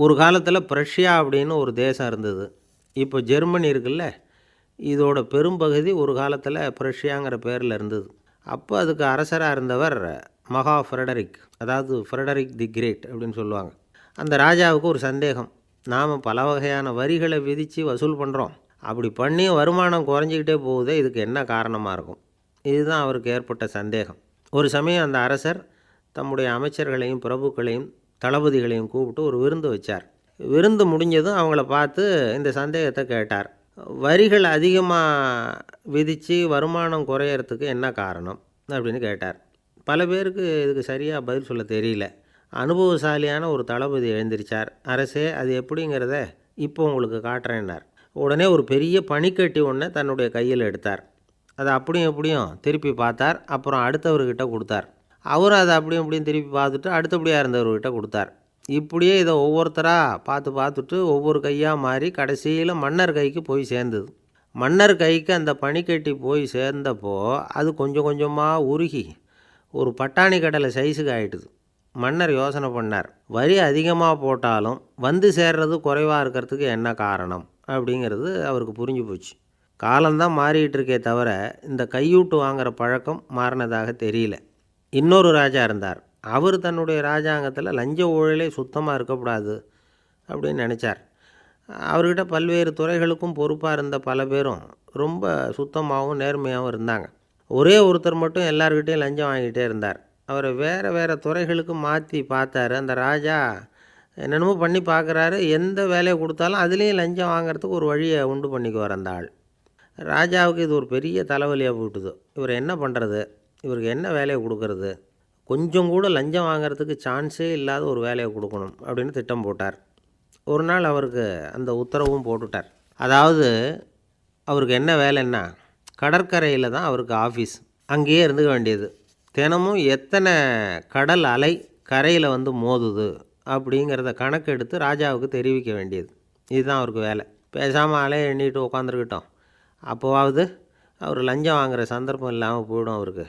ஒரு காலத்தில் பிரஷ்யா அப்படின்னு ஒரு தேசம் இருந்தது. இப்போ ஜெர்மனி இருக்குல்ல, இதோட பெரும்பகுதி ஒரு காலத்தில் பிரஷ்யாங்கிற பேரில் இருந்தது. அப்போ அதுக்கு அரசராக இருந்தவர் மகா ஃப்ரெடரிக், அதாவது ஃப்ரெடரிக் தி கிரேட் அப்படின்னு சொல்லுவாங்க. அந்த ராஜாவுக்கு ஒரு சந்தேகம். நாம் பல வகையான வரிகளை விதித்து வசூல் பண்ணுறோம், அப்படி பண்ணி வருமானம் குறைஞ்சிக்கிட்டே போகுதே, இதுக்கு என்ன காரணமாக இருக்கும்? இதுதான் அவருக்கு ஏற்பட்ட சந்தேகம். ஒரு சமயம் அந்த அரசர் தம்முடைய அமைச்சர்களையும் பிரபுக்களையும் தளபதிகளையும் கூப்பிட்டு ஒரு விருந்து வச்சார். விருந்து முடிஞ்சதும் அவங்கள பார்த்து இந்த சந்தேகத்தை கேட்டார். வரிகள் அதிகமாக விதித்து வருமானம் குறையறதுக்கு என்ன காரணம் அப்படின்னு கேட்டார். பல பேருக்கு இதுக்கு சரியாக பதில் சொல்ல தெரியல. அனுபவசாலியான ஒரு தளபதி எழுந்திருச்சார். அரசே, அது எப்படிங்கிறத இப்போ உங்களுக்கு காட்டுறேன்னார். உடனே ஒரு பெரிய பனிக்கட்டி ஒன்றை தன்னுடைய கையில் எடுத்தார். அதை அப்படியும் எப்படியும் திருப்பி பார்த்தார். அப்புறம் அடுத்தவர்கிட்ட கொடுத்தார். அவரும் அதை அப்படியும் இப்படியும் திருப்பி பார்த்துட்டு அடுத்தபடியாக இருந்தவர்கிட்ட கொடுத்தார். இப்படியே இதை ஒவ்வொருத்தராக பார்த்துட்டு ஒவ்வொரு கையாக மாறி கடைசியில் மன்னர் கைக்கு போய் சேர்ந்தது. மன்னர் கைக்கு அந்த பனிக்கட்டி போய் சேர்ந்தப்போ அது கொஞ்சம் கொஞ்சமாக உருகி ஒரு பட்டாணி கடலை சைஸுக்கு ஆகிட்டுது. மன்னர் யோசனை பண்ணார், வரி அதிகமாக போட்டாலும் வந்து சேர்றது குறைவாக இருக்கிறதுக்கு என்ன காரணம் அப்படிங்கிறது அவருக்கு புரிஞ்சு போச்சு. காலம்தான் மாறிக்கிட்டு இருக்கே தவிர இந்த கையூட்டு வாங்குகிற பழக்கம் மாறினதாக தெரியல. இன்னொரு ராஜா இருந்தார். அவர் தன்னுடைய ராஜாங்கத்தில் லஞ்ச ஊழலே சுத்தமாக இருக்கக்கூடாது அப்படின்னு நினச்சார். அவர்கிட்ட பல்வேறு துறைகளுக்கும் பொறுப்பாக இருந்த பல பேரும் ரொம்ப சுத்தமாகவும் நேர்மையாகவும் இருந்தாங்க. ஒரே ஒருத்தர் மட்டும் எல்லார்கிட்டையும் லஞ்சம் வாங்கிட்டே இருந்தார். அவரை வேறு துறைகளுக்கு மாற்றி பார்த்தாரு. அந்த ராஜா என்னென்னமோ பண்ணி பார்க்குறாரு. எந்த வேலையை கொடுத்தாலும் அதுலேயும் லஞ்சம் வாங்கிறதுக்கு ஒரு வழியை உண்டு பண்ணிக்குவார் அந்த ஆள். ராஜாவுக்கு இது ஒரு பெரிய தலைவலியாக போட்டுது. இவர் என்ன பண்ணுறது? இவருக்கு என்ன வேலையை கொடுக்கறது? கொஞ்சம் கூட லஞ்சம் வாங்கிறதுக்கு சான்ஸே இல்லாத ஒரு வேலையை கொடுக்கணும் அப்படின்னு திட்டம் போட்டார். ஒரு நாள் அவருக்கு அந்த உத்தரவும் போட்டுட்டார். அதாவது அவருக்கு என்ன வேலைன்னா, கடற்கரையில் தான் அவருக்கு ஆஃபீஸ். அங்கேயே இருந்துக்க வேண்டியது. தினமும் எத்தனை கடல் அலை கரையில் வந்து மோதுது அப்படிங்கிறத கணக்கெடுத்து ராஜாவுக்கு தெரிவிக்க வேண்டியது. இதுதான் அவருக்கு வேலை. பேசாமல் அலையை எண்ணிட்டு உட்காந்துருக்கிட்டோம், அப்போவாவது அவர் லஞ்சம் வாங்குகிற சந்தர்ப்பம் இல்லாமல் போயிடும் அவருக்கு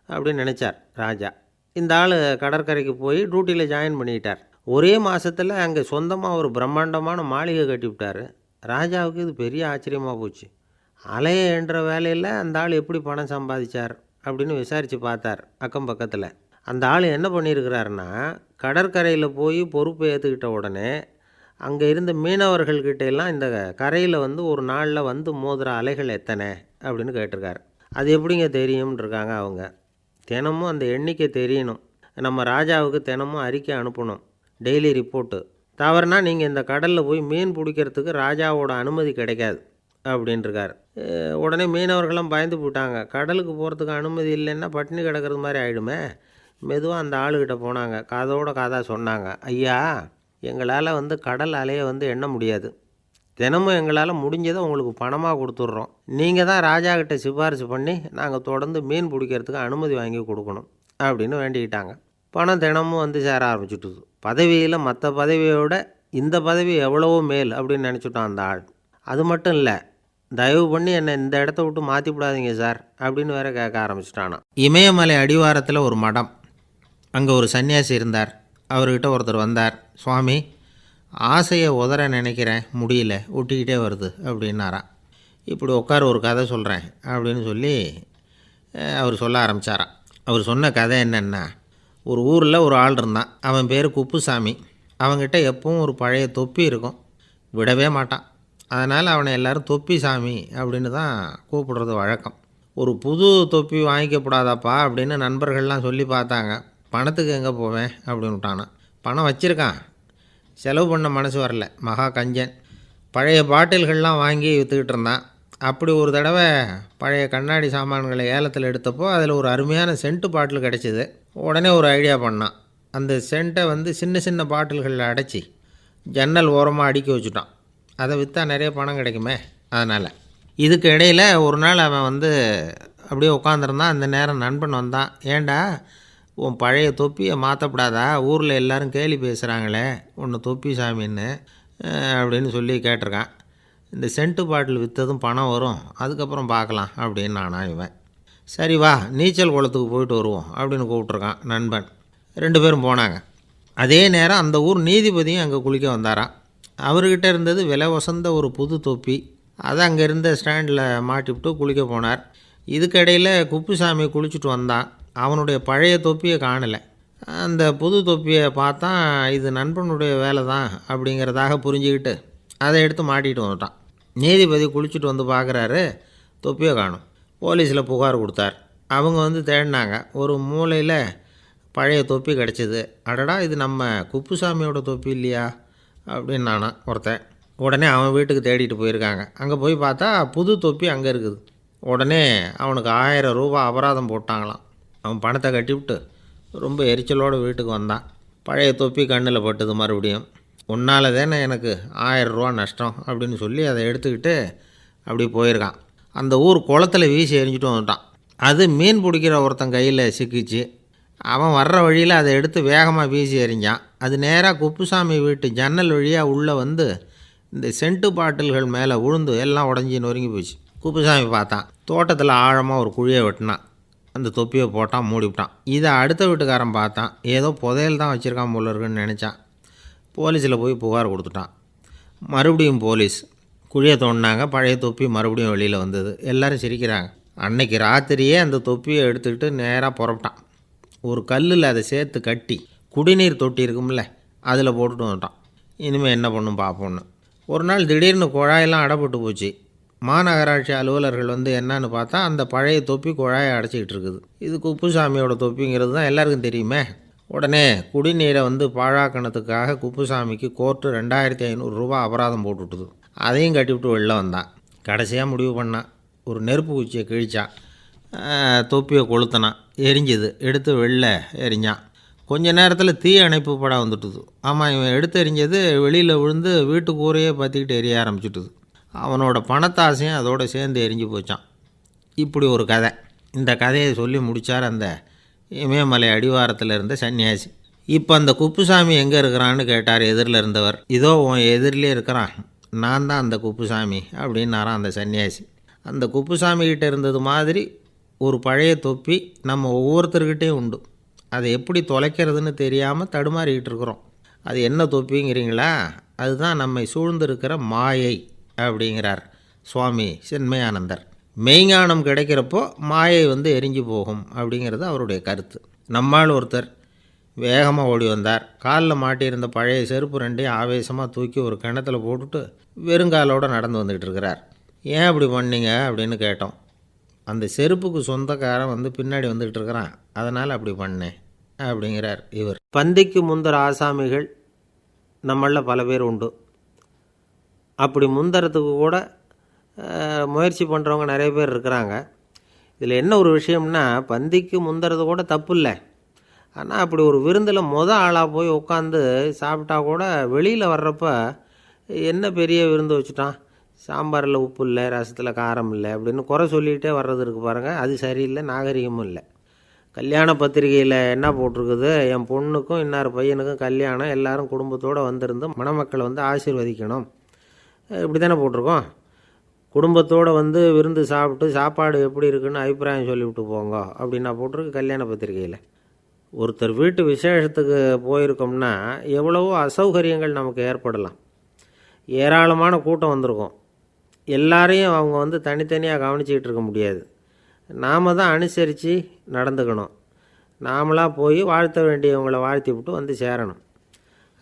அப்படின்னு நினச்சார் ராஜா. இந்த ஆள் கடற்கரைக்கு போய் டியூட்டியில் ஜாயின் பண்ணிக்கிட்டார். ஒரே மாதத்தில் அங்கே சொந்தமாக ஒரு பிரம்மாண்டமான மாளிகை கட்டி விட்டார். ராஜாவுக்கு இது பெரிய ஆச்சரியமாக போச்சு. அலையை என்ற வேலையில் அந்த ஆள் எப்படி பணம் சம்பாதிச்சார் அப்படின்னு விசாரித்து பார்த்தார் அக்கம் பக்கத்தில். அந்த ஆள் என்ன பண்ணியிருக்கிறாருன்னா, கடற்கரையில் போய் பொறுப்பை ஏற்றுக்கிட்ட உடனே அங்கே இருந்த மீனவர்கள்கிட்ட எல்லாம் இந்த கரையில் வந்து ஒரு நாளில் வந்து மோதுகிற அலைகள் எத்தனை அப்படின்னு கேட்டிருக்காரு. அது எப்படிங்க தெரியும்னு இருக்காங்க அவங்க. தினமும் அந்த எண்ணிக்கை தெரியணும். நம்ம ராஜாவுக்கு தினமும் அறிக்கை அனுப்பணும், டெய்லி ரிப்போர்ட்டு. தவறுனா நீங்கள் இந்த கடலில் போய் மீன் பிடிக்கிறதுக்கு ராஜாவோட அனுமதி கிடைக்காது அப்படின்ட்டுருக்கார். உடனே மீனவர்களும் பயந்து போட்டாங்க. கடலுக்கு போகிறதுக்கு அனுமதி இல்லைன்னா பட்டினி கிடக்கிறது மாதிரி ஆகிடுமே. மெதுவாக அந்த ஆளுக்கிட்ட போனாங்க. காதோட காதாக சொன்னாங்க, ஐயா, எங்களால் வந்து கடல் அலையை வந்து எண்ண முடியாது. தினமும் எங்களால் முடிஞ்சதை உங்களுக்கு பணமாக கொடுத்துட்றோம். நீங்கள் தான் ராஜா கிட்ட சிபாரிசு பண்ணி நாங்கள் தொடர்ந்து மீன் பிடிக்கிறதுக்கு அனுமதி வாங்கி கொடுக்கணும் அப்படின்னு வேண்டிக்கிட்டாங்க. பணம் தினமும் வந்து சேர ஆரம்பிச்சுட்டுது. பதவியில் மற்ற பதவியோட இந்த பதவி எவ்வளவோ மேல் அப்படின்னு நினச்சிட்டான் அந்த ஆள். அது மட்டும் இல்லை, தயவு பண்ணி என்னை இந்த இடத்த விட்டு மாற்றி விடாதீங்க சார் அப்படின்னு வேற கேட்க ஆரம்பிச்சிட்டானா. இமயமலை அடிவாரத்தில் ஒரு மடம். அங்கே ஒரு சன்னியாசி இருந்தார். அவர்கிட்ட ஒருத்தர் வந்தார். சுவாமி, ஆசையை உதற நினைக்கிறேன், முடியல, ஒட்டிக்கிட்டே வருது அப்படின்னாராம். இப்படி உட்கார, ஒரு கதை சொல்கிறேன் அப்படின்னு சொல்லி அவர் சொல்ல ஆரம்பித்தாராம். அவர் சொன்ன கதை என்னென்னா, ஒரு ஊரில் ஒரு ஆள் இருந்தான். அவன் பேர் குப்புசாமி. அவங்ககிட்ட எப்பவும் ஒரு பழைய தொப்பி இருக்கும், விடவே மாட்டான். அதனால் அவனை எல்லோரும் தொப்பி சாமி அப்படின்னு தான் கூப்பிடுறது வழக்கம். ஒரு புது தொப்பி வாங்கிக்கப்படாதாப்பா அப்படின்னு நண்பர்கள்லாம் சொல்லி பார்த்தாங்க. பணத்துக்கு எங்கே போவேன் அப்படின்னு விட்டானா. பணம் வச்சுருக்கான், செலவு பண்ண மனசு வரல. மகா கஞ்சன். பழைய பாட்டில்கள்லாம் வாங்கி விற்றுக்கிட்டு இருந்தான். அப்படி ஒரு தடவை பழைய கண்ணாடி சாமான்களை ஏலத்தில் எடுத்தப்போ அதில் ஒரு அருமையான சென்ட்டு பாட்டில் கிடச்சிது. உடனே ஒரு ஐடியா பண்ணான். அந்த சென்ட்டை வந்து சின்ன சின்ன பாட்டில்களில் அடைச்சி ஜன்னல் ஓரமாக அடுக்கி வச்சுட்டான். அதை விற்றா நிறைய பணம் கிடைக்குமே. அதனால் இதுக்கு இடையில் ஒரு நாள் அவன் வந்து அப்படியே உட்காந்துருந்தான். அந்த நேரம் நண்பன் வந்தான். ஏண்டா, உன் பழைய தொப்பியை மாற்றப்படாதா? ஊரில் எல்லோரும் கேலி பேசுகிறாங்களே ஒன்று தொப்பி சாமின்னு அப்படின்னு சொல்லி கேட்டிருக்கான். இந்த சென்ட்டு பாட்டில் விற்றதும் பணம் வரும், அதுக்கப்புறம் பார்க்கலாம் அப்படின்னு நானா இவன். சரி வா நீச்சல் குளத்துக்கு போயிட்டு வருவோம் அப்படின்னு கூப்பிட்ருக்கான் நண்பன். 2 பேரும் போனாங்க. அதே நேரம் அந்த ஊர் நீதிபதியும் அங்கே குளிக்க வந்தாராம். அவர்கிட்ட இருந்தது விலை உசந்த ஒரு புது தொப்பி. அதை அங்கே இருந்த ஸ்டாண்டில் மாட்டிவிட்டு குளிக்க போனார். இதுக்கிடையில் குப்புசாமி குளிச்சுட்டு வந்தான். அவனுடைய பழைய தொப்பியை காணலை. அந்த புது தொப்பியை பார்த்தா இது நண்பனுடைய வேலை தான் அப்படிங்கிறதாக புரிஞ்சுக்கிட்டு அதை எடுத்து மாட்டிகிட்டு வந்துட்டான். நீதிபதி குளிச்சுட்டு வந்து பார்க்குறாரு, தொப்பியை காணும். போலீஸில் புகார் கொடுத்தார். அவங்க வந்து தேடினாங்க. ஒரு மூலையில் பழைய தொப்பி கிடச்சிது. அடடா, இது நம்ம குப்புசாமியோட தொப்பி இல்லையா அப்படின்னு நானா ஒருத்தன். உடனே அவன் வீட்டுக்கு தேடிட்டு போயிருக்காங்க. அங்கே போய் பார்த்தா புது தொப்பி அங்கே இருக்குது. உடனே அவனுக்கு 1000 ரூபா அபராதம் போட்டாங்களாம். அவன் பணத்தை கட்டிவிட்டு ரொம்ப எரிச்சலோடு வீட்டுக்கு வந்தான். பழைய தொப்பி கண்ணில் பட்டுது. மறுபடியும் உன்னால் தானே எனக்கு 1000 ரூபா நஷ்டம் அப்படின்னு சொல்லி அதை எடுத்துக்கிட்டு அப்படி போயிருக்கான். அந்த ஊர் குளத்தில் வீசி எரிஞ்சிட்டு வந்துட்டான். அது மீன் பிடிக்கிற ஒருத்தன் கையில் சிக்கிச்சு. அவன் வர்ற வழியில் அதை எடுத்து வேகமாக வீசி எறிஞ்சான். அது நேராக குப்புசாமி வீட்டு ஜன்னல் வழியாக உள்ளே வந்து இந்த சென்ட்டு பாட்டில்கள் மேலே விழுந்து எல்லாம் உடஞ்சி நொறுங்கி போச்சு. குப்புசாமி பார்த்தான். தோட்டத்தில் ஆழமாக ஒரு குழியை வெட்டினான். அந்த தொப்பியை போட்டான், மூடிவிட்டான். இதை அடுத்த வீட்டுக்காரன் பார்த்தான். ஏதோ புதையல் தான் வச்சுருக்கான் போல இருக்குன்னு நினச்சான். போலீஸில் போய் புகார் கொடுத்துட்டான். மறுபடியும் போலீஸ் குழியை தோண்டினாங்க. பழைய தொப்பி மறுபடியும் வெளியில் வந்தது. எல்லோரும் சிரிக்கிறாங்க. அன்னைக்கு ராத்திரியே அந்த தொப்பியை எடுத்துக்கிட்டு நேராக புறப்பட்டான். ஒரு கல்லில் அதை சேர்த்து கட்டி குடிநீர் தொட்டி இருக்கும்ல, அதில் போட்டுட்டு வந்துட்டான். இனிமேல் என்ன பண்ணும் பார்ப்போன்னு. ஒரு நாள் திடீர்னு குழாயெல்லாம் அடைப்பட்டு போச்சு. மாநகராட்சி அலுவலர்கள் வந்து என்னன்னு பார்த்தா அந்த பழைய தொப்பி குழாயை அடைச்சிக்கிட்டு இருக்குது. இது குப்புசாமியோட தொப்பிங்கிறது தான் எல்லாருக்கும் தெரியுமே. உடனே குடிநீரை வந்து பாழாக்கணத்துக்காக குப்புசாமிக்கு கோர்ட்டு 2500 ரூபா அபராதம் போட்டுவிட்டுது. அதையும் கட்டிவிட்டு வெளில வந்தான். கடைசியாக முடிவு பண்ணான். ஒரு நெருப்பு குச்சியை கிழிச்சான். தொப்பியை கொளுத்தினான். எரிஞ்சுது. எடுத்து வெளில எரிஞ்சான். கொஞ்ச நேரத்தில் தீ அணைப்பு படம் வந்துட்டுது. ஆமாம், இவன் எடுத்து எரிஞ்சது வெளியில் விழுந்து வீட்டு கூரையே பற்றிக்கிட்டு எரிய ஆரம்பிச்சுட்டுது. அவனோட பணத்தாசையும் அதோடு சேர்ந்து எரிஞ்சு போச்சான். இப்படி ஒரு கதை. இந்த கதையை சொல்லி முடித்தார் அந்த இமயமலை அடிவாரத்தில் இருந்த சன்னியாசி. இப்போ அந்த குப்புசாமி எங்கே இருக்கிறான்னு கேட்டார் எதிரில் இருந்தவர். இதோ உன் எதிரிலே இருக்கிறான், நான் தான் அந்த குப்புசாமி அப்படின்னாரான் அந்த சன்னியாசி. அந்த குப்புசாமிகிட்ட இருந்தது மாதிரி ஒரு பழைய தொப்பி நம்ம ஒவ்வொருத்தர்கிட்டையும் உண்டு. அதை எப்படி தொலைக்கிறதுன்னு தெரியாமல் தடுமாறிக்கிட்டு இருக்கிறோம். அது என்ன தொப்பிங்கிறீங்களா? அதுதான் நம்மை சூழ்ந்திருக்கிற மாயை அப்படிங்கிறார் சுவாமி சின்மயானந்தர். மெய்ஞானம் கிடைக்கிறப்போ மாயை வந்து எரிஞ்சு போகும் அப்படிங்கிறது அவருடைய கருத்து. நம்மால் ஒருத்தர் வேகமாக ஓடி வந்தார். காலில் மாட்டியிருந்த பழைய செருப்பு 2ஐயும் ஆவேசமாக தூக்கி ஒரு கிணத்துல போட்டுட்டு வெறுங்காலோடு நடந்து வந்துக்கிட்டு இருக்கிறார். ஏன் அப்படி பண்ணீங்க அப்படின்னு கேட்டோம். அந்த செருப்புக்கு சொந்தக்காரன் வந்து பின்னாடி வந்துக்கிட்டு இருக்கிறான், அதனால் அப்படி பண்ணேன் அப்படிங்கிறார் இவர். பந்திக்கு முந்தர ஆசாமிகள் நம்மளில் பல பேர் உண்டு. அப்படி முந்தறதுக்கு கூட முயற்சி பண்ணுறவங்க நிறைய பேர் இருக்கிறாங்க. இதில் என்ன ஒரு விஷயம்னா, பந்திக்கு முந்தறது கூட தப்பு இல்லை. ஆனால் அப்படி ஒரு விருந்தில் ஆளாக போய் உட்காந்து சாப்பிட்டா கூட வெளியில் வர்றப்ப என்ன பெரிய விருந்து வச்சுட்டான், சாம்பாரில் உப்பு இல்லை, ரசத்தில் காரம் இல்லை அப்படின்னு குறை சொல்லிகிட்டே வர்றது இருக்குது பாருங்கள். அது சரியில்லை, நாகரிகமும் இல்லை. கல்யாண பத்திரிகையில் என்ன போட்டிருக்குது, என் பொண்ணுக்கும் இன்னார் பையனுக்கும் கல்யாணம், எல்லாரும் குடும்பத்தோடு வந்திருந்து மணமக்களை வந்து ஆசீர்வதிக்கணும், இப்படி தானே போட்டிருக்கோம். குடும்பத்தோடு வந்து விருந்து சாப்பிட்டு சாப்பாடு எப்படி இருக்குன்னு அபிப்பிராயம் சொல்லிவிட்டு போங்க அப்படின்னா போட்டிருக்கு கல்யாண பத்திரிகையில். ஒருத்தர் வீட்டு விசேஷத்துக்கு போயிருக்கோம்னா எவ்வளவோ அசௌகரியங்கள் நமக்கு ஏற்படலாம். ஏராளமான கூட்டம் வந்திருக்கும். எல்லாரையும் அவங்க வந்து தனித்தனியாக கவனிச்சிக்கிட்டு இருக்க முடியாது. நாம் தான் அனுசரித்து நடந்துக்கணும். நாமளாக போய் வாழ்த்த வேண்டியவங்களை வாழ்த்தி விட்டு வந்து சேரணும்.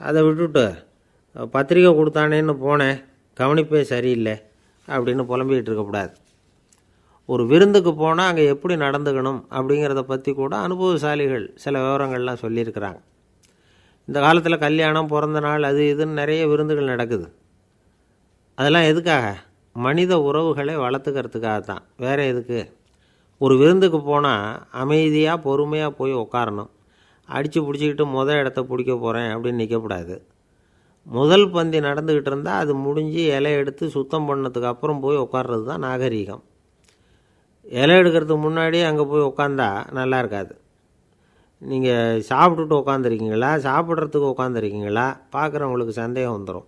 அதை விட்டுட்டு பத்திரிக்கை கொடுத்தானேன்னு போனேன், கவனிப்பே சரியில்லை அப்படின்னு புலம்பிக்கிட்டு இருக்கக்கூடாது. ஒரு விருந்துக்கு போனால் அங்கே எப்படி நடந்துக்கணும் அப்படிங்கிறத பற்றி கூட அனுபவசாலிகள் சில விவரங்கள்லாம் சொல்லியிருக்கிறாங்க. இந்த காலத்தில் கல்யாணம், பிறந்த நாள், அது இதுன்னு நிறைய விருந்துகள் நடக்குது. அதெல்லாம் எதுக்காக? மனித உறவுகளை வளர்த்துக்கிறதுக்காக தான், வேறு எதுக்கு? ஒரு விருந்துக்கு போனால் அமைதியாக பொறுமையாக போய் உட்காரணும். அடித்து பிடிச்சிக்கிட்டு இடத்த பிடிக்க போகிறேன் அப்படின்னு நிற்கக்கூடாது. முதல் பந்தி நடந்துக்கிட்டு இருந்தால் அது முடிஞ்சு இலை எடுத்து சுத்தம் பண்ணதுக்கு அப்புறம் போய் உட்கார்றது தான் நாகரீகம். இலை எடுக்கிறதுக்கு முன்னாடி அங்கே போய் உட்காந்தா நல்லா இருக்காது. நீங்கள் சாப்பிட்டுட்டு உட்காந்துருக்கீங்களா, சாப்பிட்றதுக்கு உட்காந்துருக்கீங்களா, பார்க்குறவங்களுக்கு சந்தேகம் வந்துடும்.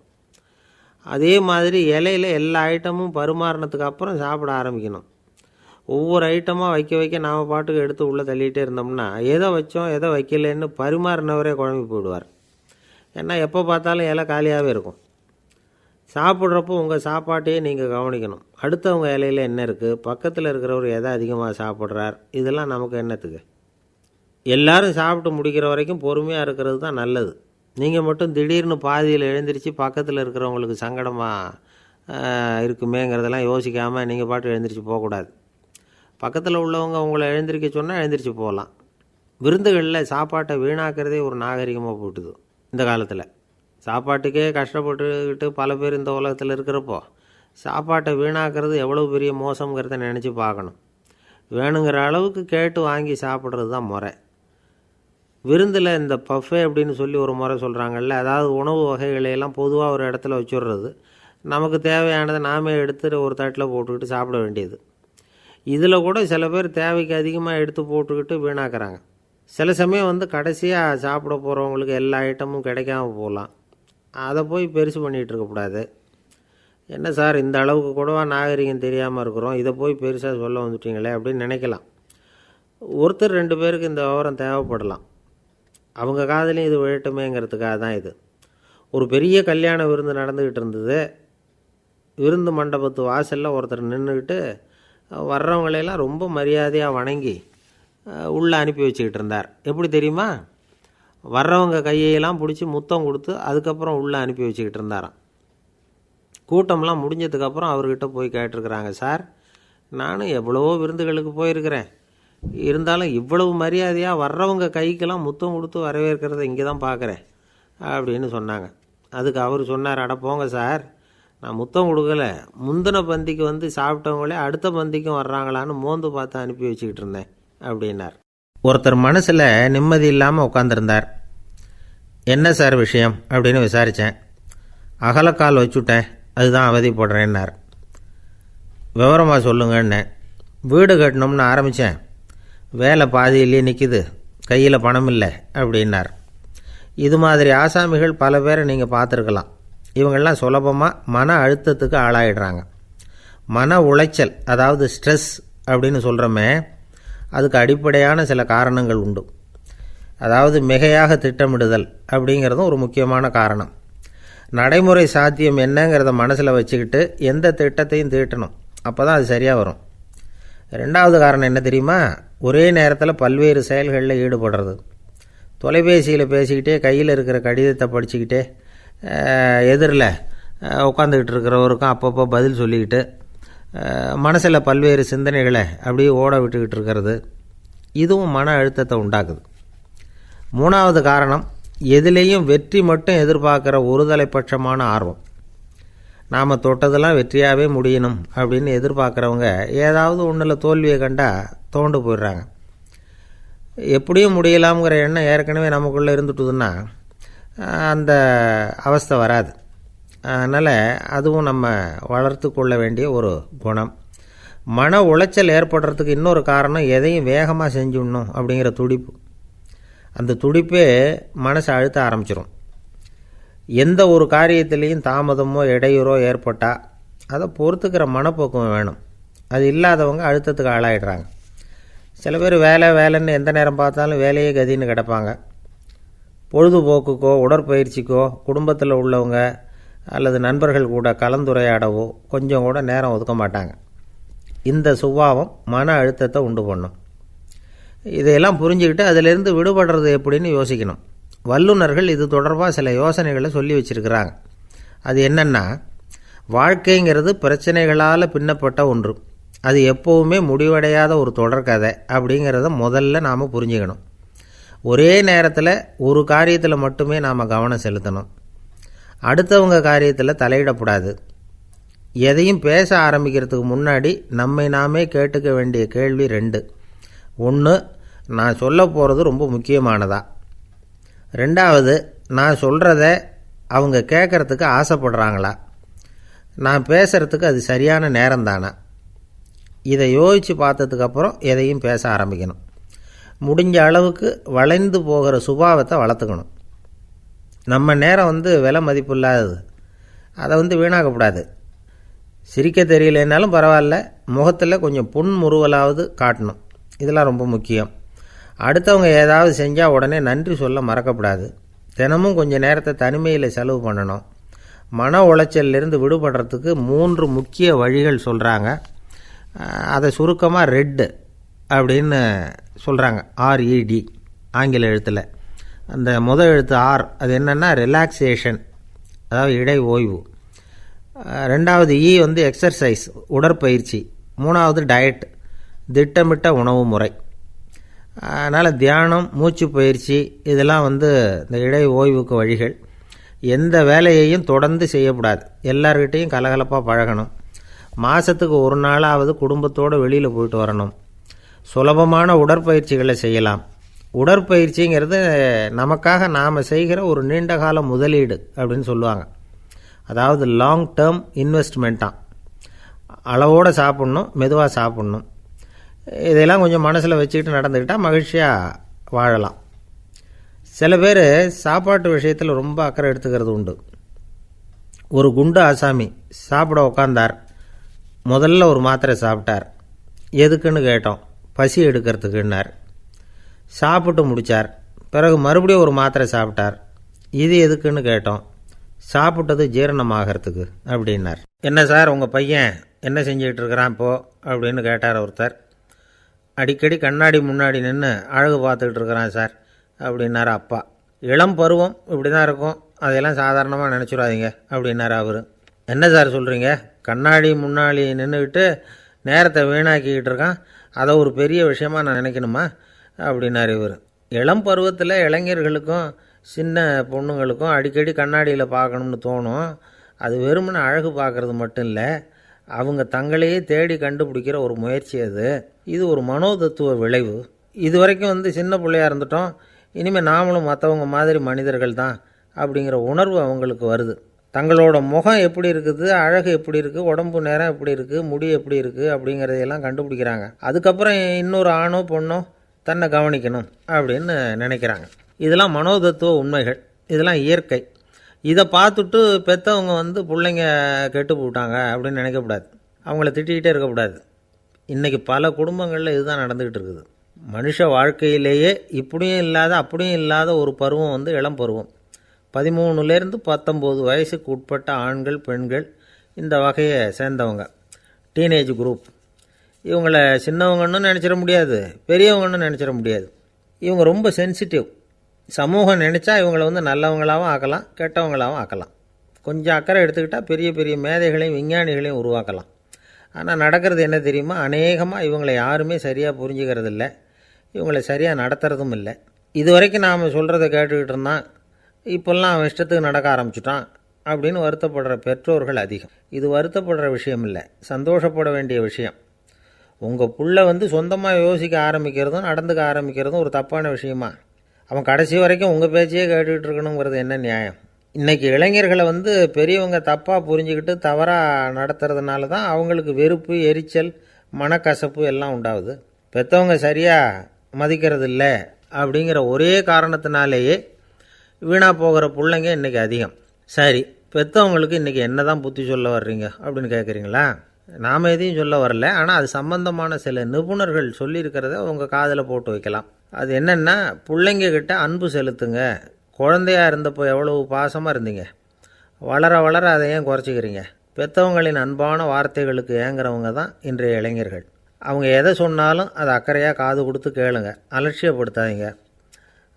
அதே மாதிரி இலையில் எல்லா ஐட்டமும் பரிமாறினதுக்கு அப்புறம் சாப்பிட ஆரம்பிக்கணும். ஒவ்வொரு ஐட்டமாக வைக்க வைக்க நாம் பாட்டுக்கு எடுத்து உள்ளே தள்ளிகிட்டே இருந்தோம்னா எதை வச்சோம் எதை வைக்கலன்னு பரிமாறினவரே குழம்பி போயிடுவார். ஏன்னா எப்போ பார்த்தாலும் இலை காலியாகவே இருக்கும். சாப்பிட்றப்போ உங்கள் சாப்பாட்டையே நீங்கள் கவனிக்கணும். அடுத்தவங்க இலையில் என்ன இருக்குது, பக்கத்தில் இருக்கிறவர் எதை அதிகமாக சாப்பிட்றார், இதெல்லாம் நமக்கு என்னத்துக்கு? எல்லோரும் சாப்பிட்டு முடிக்கிற வரைக்கும் பொறுமையாக இருக்கிறது தான் நல்லது. நீங்கள் மட்டும் திடீர்னு பாதியில் எழுந்திரிச்சு பக்கத்தில் இருக்கிறவங்களுக்கு சங்கடமாக இருக்குமேங்கிறதெல்லாம் யோசிக்காமல் நீங்கள் பாட்டு எழுந்திரிச்சு போகக்கூடாது. பக்கத்தில் உள்ளவங்க உங்களை எழுந்திரிக்க சொன்னால் எழுந்திரிச்சு போகலாம். விருந்துகளில் சாப்பாட்டை வீணாக்கிறதே ஒரு நாகரிகமாக போட்டுது இந்த காலத்தில். சாப்பாட்டுக்கே கஷ்டப்பட்டுக்கிட்டு பல பேர் இந்த உலகத்தில் இருக்கிறப்போ சாப்பாட்டை வீணாக்கிறது எவ்வளோ பெரிய மோசங்கிறத நினச்சி பார்க்கணும். வேணுங்கிற அளவுக்கு கேட்டு வாங்கி சாப்பிட்றது தான் முறை. விருந்தில் இந்த பஃபே அப்படின்னு சொல்லி ஒரு முறை சொல்கிறாங்கல்ல, அதாவது உணவு வகைகளையெல்லாம் பொதுவாக ஒரு இடத்துல வச்சுடுறது, நமக்கு தேவையானதை நாமே எடுத்து ஒரு தட்டில் போட்டுக்கிட்டு சாப்பிட வேண்டியது. இதில் கூட சில பேர் தேவைக்கு அதிகமாக எடுத்து போட்டுக்கிட்டு வீணாக்குறாங்க. சில சமயம் கடைசியாக சாப்பிட போகிறவங்களுக்கு எல்லா ஐட்டமும் கிடைக்காம போகலாம். அதை போய் பெருசு பண்ணிகிட்டு இருக்கக்கூடாது. என்ன சார் இந்த அளவுக்கு கூடவா நாகரிகம் தெரியாமல் இருக்கிறோம், இதை போய் பெருசாக சொல்ல வந்துட்டீங்களே அப்படின்னு நினைக்கலாம். ஒருத்தர் 2 பேருக்கு இந்த விவரம் தேவைப்படலாம். அவங்க காதலையும் இது விழட்டுமேங்கிறதுக்காக தான் இது. ஒரு பெரிய கல்யாண விருந்து நடந்துக்கிட்டு இருந்தது. விருந்து மண்டபத்து வாசலில் ஒருத்தர் நின்றுக்கிட்டு வர்றவங்களையெல்லாம் ரொம்ப மரியாதையாக வணங்கி உள்ளே அனுப்பி வச்சுக்கிட்டு இருந்தார். எப்படி தெரியுமா? வர்றவங்க கையெல்லாம் பிடிச்சி முத்தம் கொடுத்து அதுக்கப்புறம் உள்ளே அனுப்பி வச்சுக்கிட்டு இருந்தாராம். கூட்டம்லாம் முடிஞ்சதுக்கப்புறம் அவர்கிட்ட போய் கேட்டிருக்கிறாங்க, சார் நானும் எவ்வளவோ விருந்துகளுக்கு போயிருக்கிறேன், இருந்தாலும் இவ்வளவு மரியாதையாக வர்றவங்க கைக்கெல்லாம் முத்தம் கொடுத்து வரவேற்கிறத இங்கே தான் பார்க்குறேன் அப்படின்னு சொன்னாங்க. அதுக்கு அவர் சொன்னார், அட போங்க சார், நான் முத்தம் கொடுக்கல, முந்தின பந்திக்கு சாப்பிட்டவங்களே அடுத்த பந்திக்கும் வர்றாங்களான்னு மோந்து பார்த்து அனுப்பி வச்சுக்கிட்டு இருந்தேன் அப்படின்னார். ஒருத்தர் மனசில் நிம்மதி இல்லாமல் உட்காந்துருந்தார். என்ன சார் விஷயம் அப்படின்னு விசாரித்தேன். அகலக்கால் வச்சுட்டேன், அதுதான் அவதிப்படுறேன்னார். விவரமாக சொல்லுங்கன்னு. வீடு கட்டணும்னு ஆரம்பித்தேன், வேலை பாதியிலேயே நிற்கிது, கையில் பணம் இல்லை அப்படின்னார். இது மாதிரி ஆசாமிகள் பல பேரை நீங்கள் பார்த்துருக்கலாம். இவங்கெல்லாம் சுலபமாக மன அழுத்தத்துக்கு ஆளாயிடுறாங்க. மன உளைச்சல், அதாவது ஸ்ட்ரெஸ் அப்படின்னு சொல்கிறோமே, அதுக்கு அடிப்படையான சில காரணங்கள் உண்டு. அதாவது மிகையாக திட்டமிடுதல் அப்படிங்கிறதும் ஒரு முக்கியமான காரணம். நடைமுறை சாத்தியம் என்னங்கிறத மனசில் வச்சுக்கிட்டு எந்த திட்டத்தையும் தீட்டணும், அப்போ தான் அது சரியாக வரும். 2வது காரணம் என்ன தெரியுமா? ஒரே நேரத்தில் பல்வேறு செயல்களில் ஈடுபடுறது. தொலைபேசியில் பேசிக்கிட்டே கையில் இருக்கிற கடிதத்தை படிச்சுக்கிட்டே எதிரில் உட்காந்துக்கிட்டு இருக்கிறவருக்கும் அப்பப்போ பதில் சொல்லிக்கிட்டு மனசில் பல்வேறு சிந்தனைகளை அப்படியே ஓட விட்டுக்கிட்டு இருக்கிறது, இதுவும் மன அழுத்தத்தை உண்டாக்குது. 3வது காரணம், எதிலேயும் வெற்றி மட்டும் எதிர்பார்க்குற ஒருதலைப்பட்சமான ஆர்வம். நாம் தொட்டதெல்லாம் வெற்றியாகவே முடியணும் அப்படின்னு எதிர்பார்க்குறவங்க ஏதாவது ஒன்றில் தோல்வியை கண்டால் தோண்டு போயிடுறாங்க. எப்படியும் முடியலாம்ங்கிற எண்ணம் ஏற்கனவே நமக்குள்ளே இருந்துட்டுதுன்னா அந்த அவஸ்தை வராது. அதனால் அதுவும் நம்ம வளர்த்து கொள்ள வேண்டிய ஒரு குணம். மன உளைச்சல் ஏற்படுறதுக்கு இன்னொரு காரணம், எதையும் வேகமாக செஞ்சுடணும் அப்படிங்கிற துடிப்பு. அந்த துடிப்பே மனசை அழுத்த ஆரம்பிச்சிடும். எந்த ஒரு காரியத்திலையும் தாமதமோ இடையூறோ ஏற்பட்டால் அதை பொறுத்துக்கிற மனப்போக்கம் வேணும். அது இல்லாதவங்க அழுத்தத்துக்கு ஆளாயிடுறாங்க. சில பேர் வேலைன்னு எந்த நேரம் பார்த்தாலும் வேலையே கதின்னு கிடப்பாங்க. பொழுதுபோக்குக்கோ உடற்பயிற்சிக்கோ குடும்பத்தில் உள்ளவங்க அல்லது நண்பர்கள் கூட கலந்துரையாடவோ கொஞ்சம் கூட நேரம் ஒதுக்க மாட்டாங்க. இந்த சுபாவம் மன அழுத்தத்தை உண்டு பண்ணும். இதையெல்லாம் புரிஞ்சுக்கிட்டு அதிலிருந்து விடுபடுறது எப்படின்னு யோசிக்கணும். வல்லுநர்கள் இது தொடர்பாக சில யோசனைகளை சொல்லி வச்சுருக்கிறாங்க. அது என்னென்னா, வாழ்க்கைங்கிறது பிரச்சனைகளால் பின்னப்பட்ட ஒன்று, அது எப்போவுமே முடிவடையாத ஒரு தொடர்கதை அப்படிங்கிறத முதல்ல நாம் புரிஞ்சுக்கணும். ஒரே நேரத்தில் ஒரு காரியத்தில் மட்டுமே நாம் கவனம் செலுத்தணும். அடுத்தவங்க காரியத்தில் தலையிடக்கூடாது. எதையும் பேச ஆரம்பிக்கிறதுக்கு முன்னாடி நம்மை நாமே கேட்டுக்க வேண்டிய கேள்வி 2. 1, நான் சொல்ல போகிறது ரொம்ப முக்கியமானதா? 2வது, நான் சொல்கிறத அவங்க கேட்குறதுக்கு ஆசைப்படுறாங்களா? நான் பேசுகிறதுக்கு அது சரியான நேரம் தானா? இதை யோசித்து பார்த்ததுக்கப்புறம் எதையும் பேச ஆரம்பிக்கணும். முடிஞ்ச அளவுக்கு வளைந்து போகிற சுபாவத்தை வளர்த்துக்கணும். நம்ம நேரம் விலை மதிப்பு இல்லாதது, அதை வீணாக்கக்கூடாது. சிரிக்க தெரியலனாலும் பரவாயில்ல, முகத்தில் கொஞ்சம் புன்முறுவலாவது காட்டணும். இதெல்லாம் ரொம்ப முக்கியம். அடுத்தவங்க ஏதாவது செஞ்சால் உடனே நன்றி சொல்ல மறக்கப்படாது. தினமும் கொஞ்சம் நேரத்தை தனிமையில் செலவு பண்ணணும். மன உளைச்சலிருந்து விடுபடுறதுக்கு 3 முக்கிய வழிகள் சொல்கிறாங்க. அதை சுருக்கமாக ரெட் அப்படின்னு சொல்கிறாங்க. RED ஆங்கில எழுத்தில். அந்த முதல் எழுத்து ஆர், அது என்னென்னா ரிலாக்ஸேஷன், அதாவது இடை ஓய்வு. ரெண்டாவது இ வந்து எக்ஸர்சைஸ், உடற்பயிற்சி. மூணாவது டயட், திட்டமிட்ட உணவு முறை. அதனால் தியானம், மூச்சு பயிற்சி இதெல்லாம் வந்து இந்த இடை ஓய்வுக்கு வழிகள். எந்த வேலையையும் தொடர்ந்து செய்யக்கூடாது. எல்லார்கிட்டையும் கலகலப்பாக பழகணும். மாதத்துக்கு ஒரு நாளாவது குடும்பத்தோடு வெளியில் போயிட்டு வரணும். சுலபமான உடற்பயிற்சிகளை செய்யலாம். உடற்பயிற்சிங்கிறது நமக்காக நாம் செய்கிற ஒரு நீண்டகால முதலீடு அப்படின்னு சொல்லுவாங்க. அதாவது லாங் டேர்ம் இன்வெஸ்ட்மெண்ட்டாக. அளவோடு சாப்பிட்ணும், மெதுவாக சாப்பிட்ணும். இதெல்லாம் கொஞ்சம் மனசில் வச்சுக்கிட்டு நடந்துக்கிட்டால் மகிழ்ச்சியாக வாழலாம். சில பேர் சாப்பாட்டு விஷயத்தில் ரொம்ப அக்கறை எடுத்துக்கிறது உண்டு. ஒரு குண்டு ஆசாமி சாப்பிட உக்காந்தார். முதல்ல ஒரு மாத்திரை சாப்பிட்டார். எதுக்குன்னு கேட்டோம். பசி எடுக்கிறதுக்குன்னார். சாப்பிட்டு முடித்தார். பிறகு மறுபடியும் ஒரு மாத்திரை சாப்பிட்டார். இது எதுக்குன்னு கேட்டோம். சாப்பிட்டது ஜீரணமாகறதுக்கு அப்படின்னார். என்ன சார் உங்கள் பையன் என்ன செஞ்சுக்கிட்டு இருக்கிறான் இப்போது அப்படின்னு கேட்டார் ஒருத்தர். அடிக்கடி கண்ணாடி முன்னாடி நின்று அழகு பார்த்துக்கிட்டு இருக்கிறான் சார் அப்படின்னார் அப்பா. இளம் பருவம் இப்படி தான் இருக்கும், அதையெல்லாம் சாதாரணமாக நினச்சிடாதீங்க அப்படின்னார் அவர். என்ன சார் சொல்கிறீங்க, கண்ணாடி முன்னாடி நின்றுக்கிட்டு நேரத்தை வீணாக்கிக்கிட்டு இருக்கான், அதை ஒரு பெரிய விஷயமாக நான் நினைக்கணுமா அப்படின்னார் இவர். இளம் பருவத்தில் இளைஞர்களுக்கும் சின்ன பொண்ணுங்களுக்கும் அடிக்கடி கண்ணாடியில் பார்க்கணும்னு தோணும். அது வெறுமனே அழகு பார்க்குறது மட்டும் இல்லை, அவங்க தங்களையே தேடி கண்டுபிடிக்கிற ஒரு முயற்சி அது. இது ஒரு மனோதத்துவ விளைவு. இது வரைக்கும் வந்து சின்ன பிள்ளையாக இருந்துட்டோம், இனிமேல் நாமளும் மற்றவங்க மாதிரி மனிதர்கள் தான் அப்படிங்கிற உணர்வு அவங்களுக்கு வருது. தங்களோட முகம் எப்படி இருக்குது, அழகு எப்படி இருக்குது, உடம்பு நேரம் எப்படி இருக்குது, முடி எப்படி இருக்குது அப்படிங்கிறதையெல்லாம் கண்டுபிடிக்கிறாங்க. அதுக்கப்புறம் இன்னொரு ஆணோ பொண்ணோ தன்னை கவனிக்கணும் அப்படின்னு நினைக்கிறாங்க. இதெல்லாம் மனோதத்துவ உண்மைகள், இதெல்லாம் இயற்கை. இதை பார்த்துட்டு பெற்றவங்க வந்து பிள்ளைங்க கெட்டு போட்டாங்க அப்படின்னு நினைக்கக்கூடாது, அவங்கள திட்டிக்கிட்டே இருக்கக்கூடாது. இன்றைக்கி பல குடும்பங்களில் இதுதான் நடந்துக்கிட்டு இருக்குது. மனுஷ வாழ்க்கையிலேயே இப்படியும் இல்லாத அப்படியும் இல்லாத ஒரு பருவம் வந்து இளம் பருவம். 13லேருந்து 19 வயசுக்கு உட்பட்ட ஆண்கள் பெண்கள் இந்த வகையை சேர்ந்தவங்க, டீனேஜ் குரூப். இவங்கள சின்னவங்கன்னு நினச்சிட முடியாது, பெரியவங்கன்னு நினச்சிட முடியாது. இவங்க ரொம்ப சென்சிட்டிவ். சமூகம் நினச்சா இவங்களை வந்து நல்லவங்களாகவும் ஆக்கலாம், கெட்டவங்களாகவும் ஆக்கலாம். கொஞ்சம் அக்கறை எடுத்துக்கிட்டால் பெரிய பெரிய மேதைகளையும் விஞ்ஞானிகளையும் உருவாக்கலாம். ஆனால் நடக்கிறது என்ன தெரியுமா, அநேகமாக இவங்களை யாருமே சரியாக புரிஞ்சுக்கிறது இல்லை, இவங்களை சரியாக நடத்துறதும் இல்லை. இது வரைக்கும் நாம் சொல்கிறத கேட்டுக்கிட்டு இருந்தான், இப்போல்லாம் அவன் இஷ்டத்துக்கு நடக்க ஆரம்பிச்சுட்டான் அப்படின்னு வருத்தப்படுற பெற்றோர்கள் அதிகம். இது வருத்தப்படுற விஷயம் இல்லை, சந்தோஷப்பட வேண்டிய விஷயம். உங்கள் புள்ள வந்து சொந்தமாக யோசிக்க ஆரம்பிக்கிறதும் நடந்துக்க ஆரம்பிக்கிறதும் ஒரு தப்பான விஷயமா? அவன் கடைசி வரைக்கும் உங்கள் பேச்சையே கேட்டுக்கிட்டு இருக்கணுங்கிறது என்ன நியாயம்? இன்றைக்கி இளைஞர்களை வந்து பெரியவங்க தப்பாக புரிஞ்சுக்கிட்டு தவறாக நடத்துறதுனால தான் அவங்களுக்கு வெறுப்பு, எரிச்சல், மனக்கசப்பு எல்லாம் உண்டாகுது. பெற்றவங்க சரியாக மதிக்கிறது இல்லை அப்படிங்கிற ஒரே காரணத்தினாலேயே வீணாக போகிற பிள்ளைங்க இன்றைக்கி அதிகம். சரி, பெற்றவங்களுக்கு இன்றைக்கி என்ன தான் புத்தி சொல்ல வர்றீங்க அப்படின்னு கேட்குறீங்களா? நாம் எதையும் சொல்ல வரல, ஆனால் அது சம்பந்தமான சில நிபுணர்கள் சொல்லியிருக்கிறத உங்கள் காதில் போட்டு வைக்கலாம். அது என்னென்னா, பிள்ளைங்க கிட்ட அன்பு செலுத்துங்க. குழந்தையாக இருந்தப்போ எவ்வளவு பாசமாக இருந்தீங்க, வளர வளர அதை ஏன் குறைச்சிக்கிறீங்க? பெற்றவங்களின் அன்பான வார்த்தைகளுக்கு ஏங்குறவங்க தான் இன்றைய இளைஞர்கள். அவங்க எதை சொன்னாலும் அதை அக்கறையாக காது கொடுத்து கேளுங்க, அலட்சியப்படுத்தாதீங்க.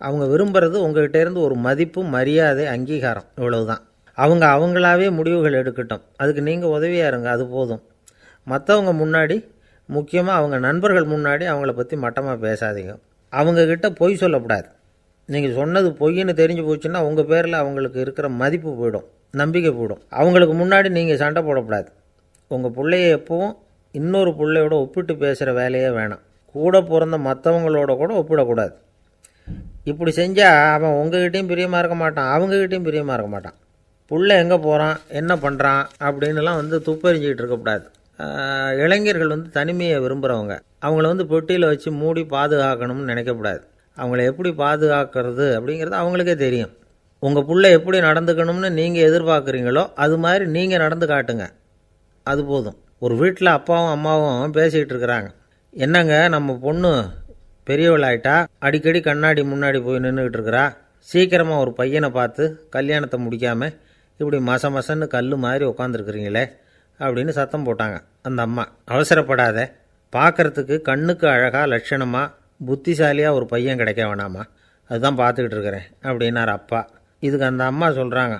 அவங்க விரும்புகிறது உங்கள்கிட்டேருந்து ஒரு மதிப்பு, மரியாதை, அங்கீகாரம், இவ்வளவுதான். அவங்க அவங்களாவே முடிவுகள் எடுக்கட்டும், அதுக்கு நீங்கள் உதவியாக இருங்க, அது போதும். மற்றவங்க முன்னாடி, முக்கியமாக அவங்க நண்பர்கள் முன்னாடி அவங்கள பற்றி மட்டமாக பேசாதீங்க. அவங்கக்கிட்ட பொய் சொல்லக்கூடாது. நீங்கள் சொன்னது பொய்ன்னு தெரிஞ்சு போச்சுன்னா உங்கள் பேரில் அவங்களுக்கு இருக்கிற மதிப்பு போயிடும், நம்பிக்கை போயிடும். அவங்களுக்கு முன்னாடி நீங்கள் சண்டை போடக்கூடாது. உங்கள் பிள்ளைய எப்பவும் இன்னொரு பிள்ளையோட ஒப்பிட்டு பேசுகிற வேலையே வேணாம். கூட பிறந்த மற்றவங்களோட கூட ஒப்பிடக்கூடாது. இப்படி செஞ்சால் அவன் உங்ககிட்டையும் பிரியமாக இருக்க மாட்டான், அவங்ககிட்டையும் பிரியமாக இருக்க மாட்டான். புள்ள எங்கே போகிறான், என்ன பண்ணுறான் அப்படின்னுலாம் வந்து துப்பறிஞ்சிக்கிட்டு இருக்கக்கூடாது. இளைஞர்கள் வந்து தனிமையை விரும்புகிறவங்க. அவங்கள வந்து பெட்டியில் வச்சு மூடி பாதுகாக்கணும்னு நினைக்கக்கூடாது. அவங்கள எப்படி பாதுகாக்கிறது அப்படிங்கிறது அவங்களுக்கே தெரியும். உங்கள் புள்ள எப்படி நடந்துக்கணும்னு நீங்கள் எதிர்பார்க்குறீங்களோ அது மாதிரி நீங்கள் நடந்து காட்டுங்க. அது போதும். ஒரு வீட்டில் அப்பாவும் அம்மாவும் பேசிக்கிட்டு இருக்கிறாங்க. என்னங்க நம்ம பொண்ணு பெரியவளாயிட்டா, அடிக்கடி கண்ணாடி முன்னாடி போய் நின்றுக்கிட்டு இருக்கிறா, சீக்கிரமாக ஒரு பையனை பார்த்து கல்யாணத்தை முடிக்காமல் இப்படி மசன்னு கல் மாதிரி உட்காந்துருக்குறீங்களே அப்படின்னு சத்தம் போட்டாங்க அந்த அம்மா. அவசரப்படாத, பார்க்குறதுக்கு கண்ணுக்கு அழகாக லட்சணமாக புத்திசாலியாக ஒரு பையன் கிடைக்க வேணாமா, அதுதான் பார்த்துக்கிட்டு இருக்கிறேன் அப்படின்னார் அப்பா. இதுக்கு அந்த அம்மா சொல்கிறாங்க,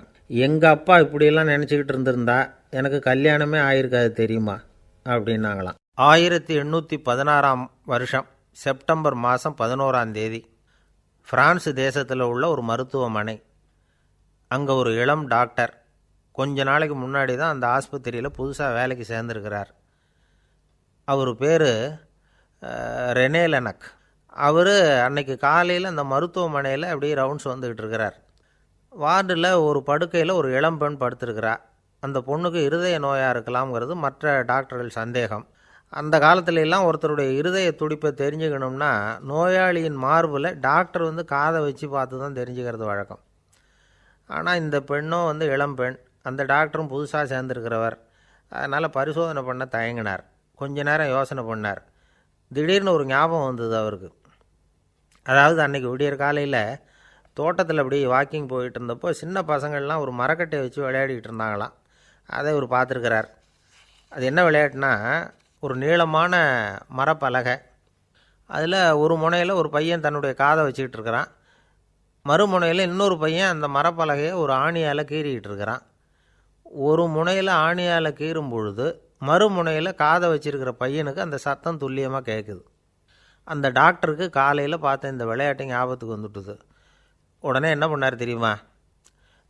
எங்கள் அப்பா இப்படியெல்லாம் நினச்சிக்கிட்டு இருந்திருந்தா எனக்கு கல்யாணமே ஆயிருக்காது தெரியுமா அப்படின்னாங்களாம். 1816 வருஷம் செப்டம்பர் மாதம் 11 பிரான்ஸ் தேசத்தில் உள்ள ஒரு மருத்துவமனை. அங்கே ஒரு இளம் டாக்டர் கொஞ்ச நாளைக்கு முன்னாடி தான் அந்த ஆஸ்பத்திரியில் புதுசாக வேலைக்கு சேர்ந்துருக்கிறார். அவர் பேர் ரெனே லெனக். அவர் அன்னைக்கு காலையில் அந்த மருத்துவமனையில் அப்படியே ரவுண்ட்ஸ் வந்துக்கிட்டு இருக்கிறார். வார்டில் ஒரு படுக்கையில் ஒரு இளம் பெண் படுத்திருக்கிறா. அந்த பொண்ணுக்கு இருதய நோயாக இருக்கலாம்ங்கிறது மற்ற டாக்டர்கள் சந்தேகம். அந்த காலத்துல எல்லாம் ஒருத்தருடைய இருதய துடிப்பை தெரிஞ்சுக்கணும்னா நோயாளியின் மார்பில் டாக்டர் காதை வச்சு பார்த்து தான் தெரிஞ்சுக்கிறது வழக்கம். ஆனால் இந்த பெண்ணும் இளம் பெண், அந்த டாக்டரும் புதுசாக சேர்ந்துருக்கிறவர். அதனால் பரிசோதனை பண்ண தயங்கினார். கொஞ்ச நேரம் யோசனை பண்ணார். திடீர்னு ஒரு ஞாபகம் வந்தது அவருக்கு. அதாவது அன்றைக்கி விடியற் காலையில் தோட்டத்தில் அப்படி வாக்கிங் போயிட்டு இருந்தப்போ சின்ன பசங்கள்லாம் ஒரு மரக்கட்டையை வச்சு விளையாடிக்கிட்டு இருந்தாங்களாம். அதை இவர் பார்த்துருக்கிறார். அது என்ன விளையாட்டுனா, ஒரு நீளமான மரப்பலகை, அதில் ஒரு முனையில் ஒரு பையன் தன்னுடைய காதை வச்சுக்கிட்டு இருக்கிறான், மறுமுனையில் இன்னொரு பையன் அந்த மரப்பலகையை ஒரு ஆணியால் கீறிக்கிட்டு இருக்கிறான். ஒரு முனையில் ஆணியால் கீறும் பொழுது மறுமுனையில் காதை வச்சிருக்கிற பையனுக்கு அந்த சத்தம் துல்லியமாக கேட்குது. அந்த டாக்டருக்கு காலையில் பார்த்த இந்த விளையாட்டு ஞாபகத்துக்கு வந்துட்டுது. உடனே என்ன பண்ணார் தெரியுமா?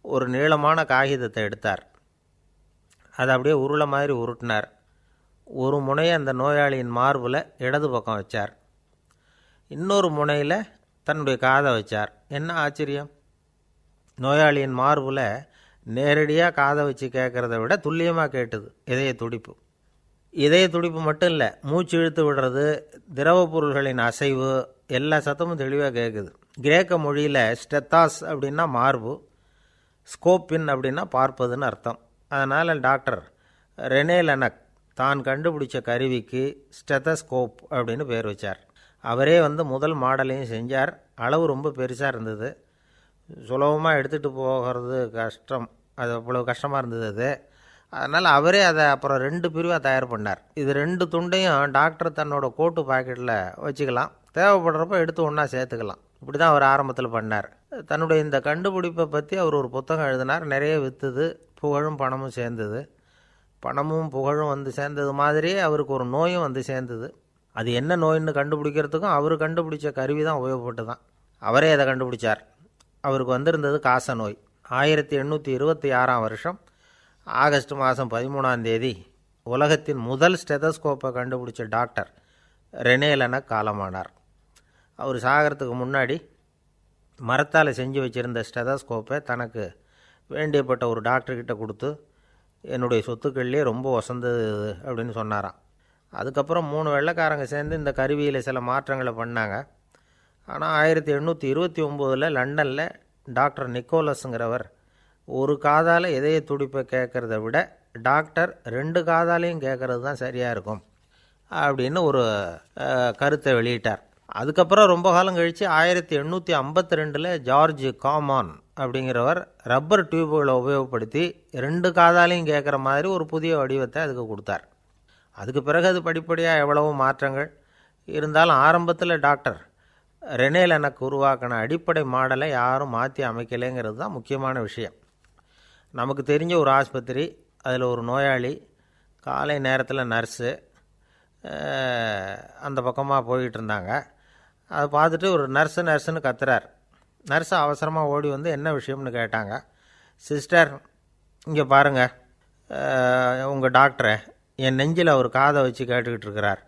ஒரு நீளமான காகிதத்தை எடுத்தார். அதை அப்படியே உருளை மாதிரி உருட்டினார். ஒரு முனையை அந்த நோயாளியின் மார்பில் இடது பக்கம் வச்சார், இன்னொரு முனையில் தன்னுடைய காதை வச்சார். என்ன ஆச்சரியம்! நோயாளியின் மார்பில் நேரடியாக காதை வச்சு கேட்குறத விட துல்லியமாக கேட்டுது இதய துடிப்பு. இதய துடிப்பு மட்டும் இல்லை, மூச்சு இழுத்து விடுறது, திரவ பொருள்களின் அசைவு, எல்லா சத்தமும் தெளிவாக கேட்குது. கிரேக்க மொழியில் ஸ்டெத்தாஸ் அப்படின்னா மார்பு, ஸ்கோப்பின் அப்படின்னா பார்ப்பதுன்னு அர்த்தம். அதனால் டாக்டர் ரெனே லெனக் தான் கண்டுபிடிச்ச கருவிக்கு ஸ்டெத்தஸ்கோப் அப்படின்னு பேர் வச்சார். அவரே முதல் மாடலையும் செஞ்சார். அளவு ரொம்ப பெருசாக இருந்தது, சுலபமாக எடுத்துகிட்டு போகிறது கஷ்டம், அது அவ்வளோ கஷ்டமாக இருந்தது அது. அதனால் அவரே அதை அப்புறம் 2 பிரிவாக தயார் பண்ணார். இது 2 துண்டையும் டாக்டர் தன்னோட கோட்டு பாக்கெட்டில் வச்சுக்கலாம், தேவைப்படுறப்ப எடுத்து ஒன்றா சேர்த்துக்கலாம். இப்படி தான் அவர் ஆரம்பத்தில் பண்ணார். தன்னுடைய இந்த கண்டுபிடிப்பை பற்றி அவர் ஒரு புத்தகம் எழுதினார். நிறைய விற்றுது, புகழும் பணமும் சேர்ந்தது. பணமும் புகழும் சேர்ந்தது மாதிரியே அவருக்கு ஒரு நோயும் சேர்ந்தது. அது என்ன நோயின்னு கண்டுபிடிக்கிறதுக்கும் அவர் கண்டுபிடிச்ச கருவி தான் உபயோகப்பட்டு தான். அவரே அதை கண்டுபிடிச்சார். அவருக்கு வந்திருந்தது காச நோய். 1826 வருஷம் ஆகஸ்ட் மாதம் 13 உலகத்தின் முதல் ஸ்டெதஸ்கோப்பை கண்டுபிடிச்ச டாக்டர் ரெனே லெனக் காலமானார். அவர் சாகிறதுக்கு முன்னாடி மரத்தால் செஞ்சு வச்சுருந்த ஸ்டெதஸ்கோப்பை தனக்கு வேண்டியப்பட்ட ஒரு டாக்டர்கிட்ட கொடுத்து, என்னுடைய சொத்துக்கள்லேயே ரொம்ப வசந்தது அப்படின்னு சொன்னாராம். அதுக்கப்புறம் 3 வெள்ளைக்காரங்க சேர்ந்து இந்த கருவியில் சில மாற்றங்களை பண்ணாங்க. ஆனால் 1829 லண்டனில் டாக்டர் நிக்கோலஸுங்கிறவர் ஒரு காதால் இதய துடிப்பை கேட்குறத விட டாக்டர் 2 காதாலையும் கேட்குறது தான் சரியாக இருக்கும் அப்படின்னு ஒரு கருத்தை வெளியிட்டார். அதுக்கப்புறம் ரொம்ப காலம் கழித்து 1852 ஜார்ஜ் காமான் அப்படிங்கிறவர் ரப்பர் டியூப்களை உபயோகப்படுத்தி 2 காதாலையும் கேட்குற மாதிரி ஒரு புதிய வடிவத்தை அதுக்கு கொடுத்தார். அதுக்கு பிறகு அது படிப்படியாக எவ்வளவோ மாற்றங்கள் இருந்தாலும் ஆரம்பத்தில் டாக்டர் ரெனே லெனக் உருவாக்கின அடிப்படை மாடலை யாரும் மாற்றி அமைக்கலைங்கிறது தான் முக்கியமான விஷயம். நமக்கு தெரிஞ்ச ஒரு ஆஸ்பத்திரி, அதில் ஒரு நோயாளி, காலை நேரத்தில் நர்ஸு அந்த பக்கமாக போய்கிட்டு இருந்தாங்க. அதை பார்த்துட்டு ஒரு நர்ஸுன்னு கத்துறார். நர்ஸு அவசரமாக ஓடி என்ன விஷயம்னு கேட்டாங்க. சிஸ்டர், இங்கே பாருங்கள், உங்கள் டாக்டரை என் நெஞ்சில் அவர் காதை வச்சு கேட்டுக்கிட்டு இருக்கிறார்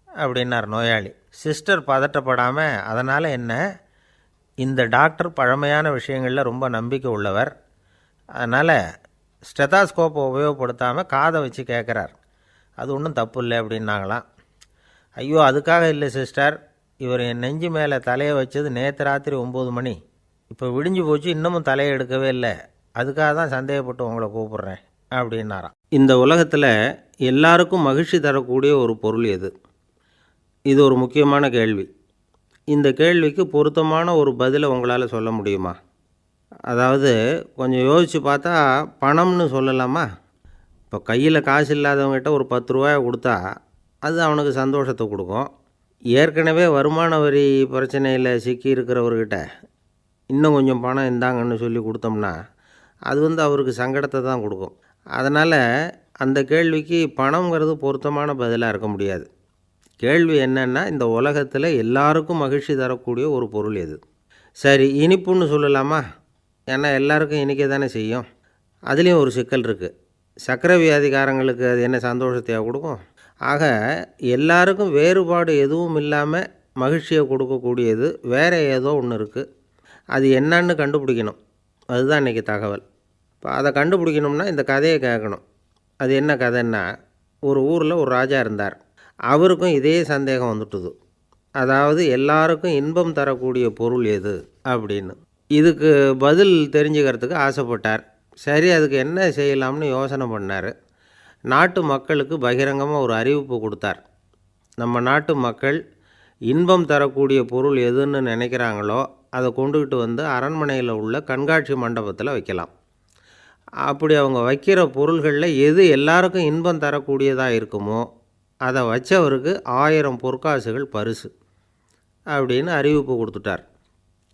அப்படின்னார் நோயாளி. சிஸ்டர் பதட்டப்படாமல், அதனால் என்ன, இந்த டாக்டர் பழமையான விஷயங்களில் ரொம்ப நம்பிக்கை உள்ளவர், அதனால் ஸ்டெதாஸ்கோப்பை உபயோகப்படுத்தாமல் காதை வச்சு கேட்குறார், அது ஒன்றும் தப்பு இல்லை அப்படின்னாங்களாம். ஐயோ, அதுக்காக இல்லை சிஸ்டர், இவர் என் நெஞ்சு மேலே தலையை வச்சது நேற்று ராத்திரி 9 மணி, இப்போ விடிஞ்சு போச்சு, இன்னமும் தலையை எடுக்கவே இல்லை, அதுக்காக தான் சந்தேகப்பட்டு உங்களை கூப்பிட்றேன் அப்படின்னாராம். இந்த உலகத்தில் எல்லாருக்கும் மகிழ்ச்சி தரக்கூடிய ஒரு பொருள் எது? இது ஒரு முக்கியமான கேள்வி. இந்த கேள்விக்கு பொருத்தமான ஒரு பதிலை உங்களால் சொல்ல முடியுமா? அதாவது கொஞ்சம் யோசித்து பார்த்தா பணம்னு சொல்லலாமா? இப்போ கையில் காசு இல்லாதவங்ககிட்ட ஒரு 10 ரூபாயை கொடுத்தா அது அவனுக்கு சந்தோஷத்தை கொடுக்கும். ஏற்கனவே வருமான வரி பிரச்சனையில் சிக்கி இருக்கிறவர்கிட்ட இன்னும் கொஞ்சம் பணம் இந்தாங்கன்னு சொல்லி கொடுத்தோம்னா அது அவருக்கு சங்கடத்தை தான் கொடுக்கும். அதனால் அந்த கேள்விக்கு பணங்கிறது பொருத்தமான பதிலாக இருக்க முடியாது. கேள்வி என்னென்னா, இந்த உலகத்தில் எல்லாருக்கும் மகிழ்ச்சி தரக்கூடிய ஒரு பொருள் எது? சரி, இனிப்புன்னு சொல்லலாமா? ஏன்னா எல்லாருக்கும் இனிக்க தானே செய்யும். அதுலேயும் ஒரு சிக்கல் இருக்குது. சர்க்கரை வியாதிக்காரங்களுக்கு அது என்ன சந்தோஷத்தையாக கொடுக்கும்? ஆக எல்லாருக்கும் வேறுபாடு எதுவும் இல்லாமல் மகிழ்ச்சியை கொடுக்கக்கூடியது வேறு ஏதோ ஒன்று இருக்குது. அது என்னன்னு கண்டுபிடிக்கணும். அதுதான் இன்றைக்கி தகவல். இப்போ அதை கண்டுபிடிக்கணும்னா இந்த கதையை கேட்கணும். அது என்ன கதைன்னா, ஒரு ஊரில் ஒரு ராஜா இருந்தார். அவருக்கும் இதே சந்தேகம் வந்துட்டுது. அதாவது எல்லாருக்கும் இன்பம் தரக்கூடிய பொருள் எது அப்படின்னு. இதுக்கு பதில் தெரிஞ்சுக்கிறதுக்கு ஆசைப்பட்டார். சரி, அதுக்கு என்ன செய்யலாம்னு யோசனை பண்ணார். நாட்டு மக்களுக்கு பகிரங்கமாக ஒரு அறிவிப்பு கொடுத்தார். நம்ம நாட்டு மக்கள் இன்பம் தரக்கூடிய பொருள் எதுன்னு நினைக்கிறாங்களோ அதை கொண்டுக்கிட்டு வந்து அரண்மனையில் உள்ள கண்காட்சி மண்டபத்தில் வைக்கலாம். அப்படி அவங்க வைக்கிற பொருள்களில் எது எல்லாருக்கும் இன்பம் தரக்கூடியதாக இருக்குமோ அதை வச்சவருக்கு 1000 பொற்காசுகள் பரிசு அப்படின்னு அறிவிப்பு கொடுத்துட்டார்.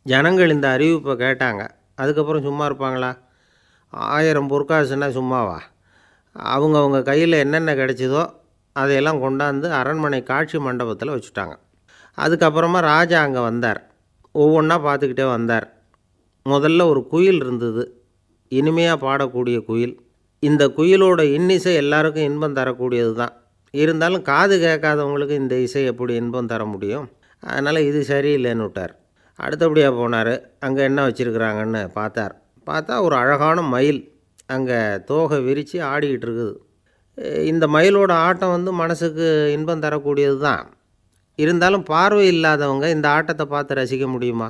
ஜனங்கள் இந்த அறிவிப்பை கேட்டாங்க. அதுக்கப்புறம் சும்மா இருப்பாங்களா? 1000 பொற்காசுன்னா சும்மாவா? அவங்க கையில் என்னென்ன கிடைச்சதோ அதையெல்லாம் கொண்டாந்து அரண்மனை காட்சி மண்டபத்தில் வச்சுட்டாங்க. அதுக்கப்புறமா ராஜா அங்கே வந்தார். ஒவ்வொன்றா பார்த்துக்கிட்டே வந்தார். முதல்ல ஒரு குயில் இருந்தது, இனிமையாக பாடக்கூடிய குயில். இந்த குயிலோட இன்னிசை எல்லாருக்கும் இன்பம் தரக்கூடியது தான். இருந்தாலும் காது கேட்காதவங்களுக்கு இந்த இசை எப்படி இன்பம் தர முடியும்? அதனால் இது சரியில்லைன்னு விட்டார். அடுத்தபடியாக போனார். அங்கே என்ன வச்சுருக்குறாங்கன்னு பார்த்தா ஒரு அழகான மயில் அங்கே தோகை விரித்து ஆடிக்கிட்டு இருக்குது. இந்த மயிலோட ஆட்டம் மனசுக்கு இன்பம் தரக்கூடியது தான். இருந்தாலும் பார்வை இல்லாதவங்க இந்த ஆட்டத்தை பார்த்து ரசிக்க முடியுமா?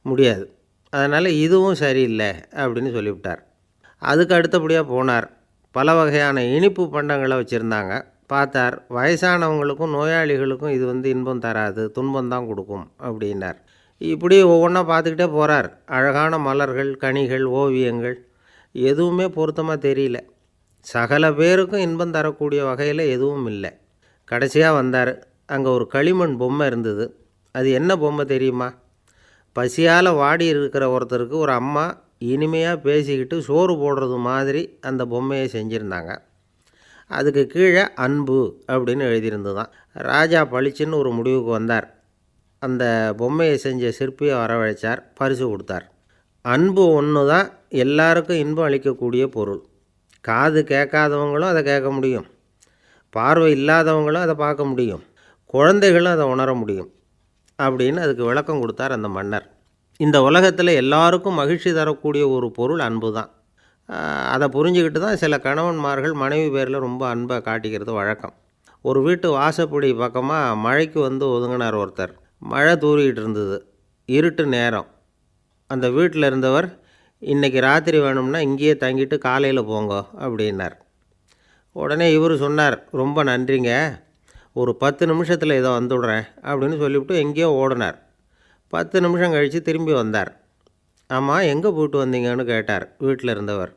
முடியாது. அதனால் இதுவும் சரியில்லை அப்படின்னு சொல்லிவிட்டார். அதுக்கு அடுத்தபடியாக போனார். பல வகையான இனிப்பு பண்டங்களை வச்சுருந்தாங்க. பார்த்தார், வயசானவங்களுக்கும் நோயாளிகளுக்கும் இது இன்பம் தராது, துன்பம் தான் கொடுக்கும் அப்படின்னார். இப்படி ஒவ்வொன்றா பார்த்துக்கிட்டே போகிறார். அழகான மலர்கள், கனிகள், ஓவியங்கள் எதுவுமே பொருத்தமாக தெரியல. சகல பேருக்கும் இன்பம் தரக்கூடிய வகையில் எதுவும் இல்லை. கடைசியாக வந்தார். அங்கே ஒரு களிமண் பொம்மை இருந்தது. அது என்ன பொம்மை தெரியுமா? பசியால் வாடி இருக்கிற ஒருத்தருக்கு ஒரு அம்மா இனிமையாக பேசிக்கிட்டு சோறு போடுறது மாதிரி அந்த பொம்மையை செஞ்சுருந்தாங்க. அதுக்கு கீழே அன்பு அப்படின்னு எழுதியிருந்ததுதான். ராஜா பளிச்சுன்னு ஒரு முடிவுக்கு வந்தார். அந்த பொம்மையை செஞ்ச சிற்பியை வரவழைச்சார், பரிசு கொடுத்தார். அன்பு ஒன்று தான் எல்லாருக்கும் இன்பம் அளிக்கக்கூடிய பொருள். காது கேட்காதவங்களும் அதை கேட்க முடியும், பார்வை இல்லாதவங்களும் அதை பார்க்க முடியும், குழந்தைகளும் அதை உணர முடியும் அப்படின்னு அதுக்கு விளக்கம் கொடுத்தார் அந்த மன்னர். இந்த உலகத்தில் எல்லாருக்கும் மகிழ்ச்சி தரக்கூடிய ஒரு பொருள் அன்பு தான். அதை புரிஞ்சுக்கிட்டு தான் சில கணவன்மார்கள் மனைவி பேரில் ரொம்ப அன்பை காட்டிக்கிறது வழக்கம். ஒரு வீட்டு வாசப்படி பக்கமாக மழைக்கு ஒதுங்கினார் ஒருத்தர். மழை தூரிக்கிட்டு இருந்தது, இருட்டு நேரம். அந்த வீட்டில் இருந்தவர், இன்றைக்கி ராத்திரி வேணும்னா இங்கேயே தங்கிட்டு காலையில் போங்க அப்படின்னார். உடனே இவர் சொன்னார், ரொம்ப நன்றிங்க, ஒரு 10 நிமிஷத்தில் இதை வந்துவிடுறேன் அப்படின்னு சொல்லிவிட்டு எங்கேயோ ஓடினார். 10 நிமிஷம் கழித்து திரும்பி வந்தார். ஆமாம், எங்கே போயிட்டு வந்தீங்கன்னு கேட்டார் வீட்டில் இருந்தவர்.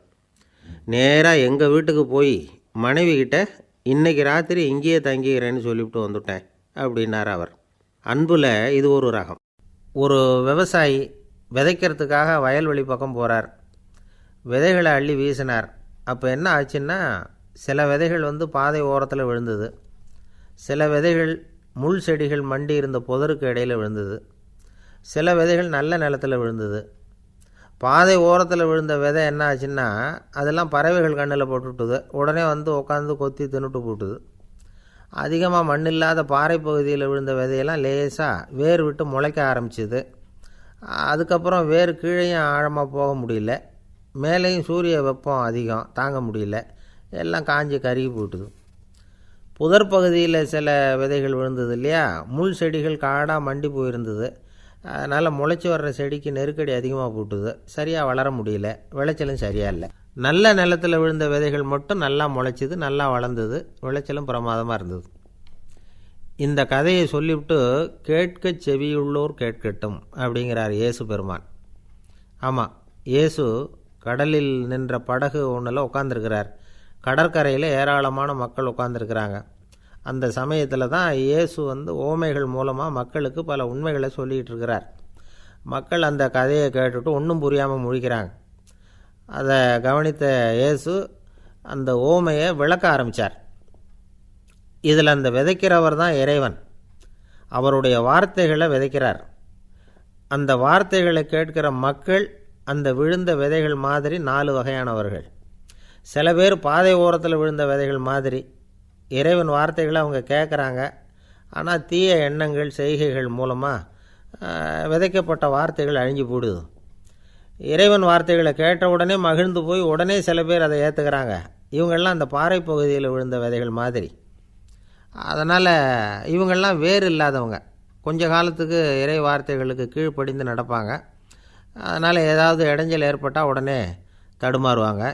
நேராக எங்கள் வீட்டுக்கு போய் மனைவிக்கிட்ட இன்றைக்கி ராத்திரி இங்கேயே தங்கிக்கிறேன்னு சொல்லிவிட்டு வந்துவிட்டேன் அப்படின்னார் அவர். அன்பில் இது ஒரு ரகம். ஒரு விவசாயி விதைக்கிறதுக்காக வயல்வெளி பக்கம் போகிறார். விதைகளை அள்ளி வீசினார். அப்போ என்ன ஆச்சுன்னா, சில விதைகள் பாதை ஓரத்தில் விழுந்தது, சில விதைகள் முள் செடிகள் மண்டி இருந்த புதருக்கு இடையில் விழுந்தது, சில விதைகள் நல்ல நிலத்தில் விழுந்தது. பாதை ஓரத்தில் விழுந்த விதை என்ன ஆச்சுன்னா, அதெல்லாம் பறவைகள் கண்ணில் போட்டுவிட்டுது. உடனே உட்காந்து கொத்தி தின்னுட்டு போட்டுது. அதிகமாக மண் இல்லாத பாறை பகுதியில் விழுந்த விதையெல்லாம் லேசாக வேர் விட்டு முளைக்க ஆரம்பிச்சிது. அதுக்கப்புறம் வேர் கீழேயும் ஆழமாக போக முடியல, மேலேயும் சூரிய வெப்பம் அதிகம் தாங்க முடியல, எல்லாம் காஞ்சி கருகி போட்டுது. புதர் பகுதியில் சில விதைகள் விழுந்தது இல்லையா, முள் செடிகள் காடாக மண்டி போயிருந்தது. அதனால் முளைச்சி வர்ற செடிக்கு நெருக்கடி அதிகமாக போட்டுது, சரியாக வளர முடியல, விளைச்சலும் சரியாக இல்லை. நல்ல நிலத்தில் விழுந்த விதைகள் மட்டும் நல்லா முளைச்சிது, நல்லா வளர்ந்தது, விளைச்சலும் பிரமாதமாக இருந்தது. இந்த கதையை சொல்லிவிட்டு கேட்க செவியுள்ளோர் கேட்கட்டும் அப்படிங்கிறார் இயேசு பெருமான். ஆமாம், இயேசு கடலில் நின்ற படகு ஒன்றில் உட்காந்துருக்கிறார். கடற்கரையில் ஏராளமான மக்கள் உட்காந்துருக்கிறாங்க. அந்த சமயத்தில் தான் இயேசு ஓமைகள் மூலமாக மக்களுக்கு பல உண்மைகளை சொல்லிகிட்டு இருக்கிறார். மக்கள் அந்த கதையை கேட்டுட்டு ஒன்றும் புரியாமல் முழிக்கிறாங்க. அதை கவனித்த இயேசு அந்த ஓமையை விளக்க ஆரம்பித்தார். இதில் அந்த விதைக்கிறவர் தான் இறைவன். அவருடைய வார்த்தைகளை விதைக்கிறார். அந்த வார்த்தைகளை கேட்கிற மக்கள் அந்த விழுந்த விதைகள் மாதிரி 4 வகையானவர்கள். சில பேர் பாதை ஓரத்தில் விழுந்த விதைகள் மாதிரி இறைவன் வார்த்தைகளை அவங்க கேட்குறாங்க. ஆனால் தீய எண்ணங்கள் செய்கைகள் மூலமாக விதைக்கப்பட்ட வார்த்தைகள் அழிஞ்சு போடுது. இறைவன் வார்த்தைகளை கேட்ட உடனே மகிழ்ந்து போய் உடனே சில பேர் அதை ஏற்றுக்கிறாங்க. இவங்கெல்லாம் அந்த பாறை பகுதியில் விழுந்த விதைகள் மாதிரி. அதனால் இவங்கெல்லாம் வேறு இல்லாதவங்க. கொஞ்ச காலத்துக்கு இறை வார்த்தைகளுக்கு கீழ்ப்படிந்து நடப்பாங்க. அதனால் ஏதாவது இடைஞ்சல் ஏற்பட்டால் உடனே தடுமாறுவாங்க.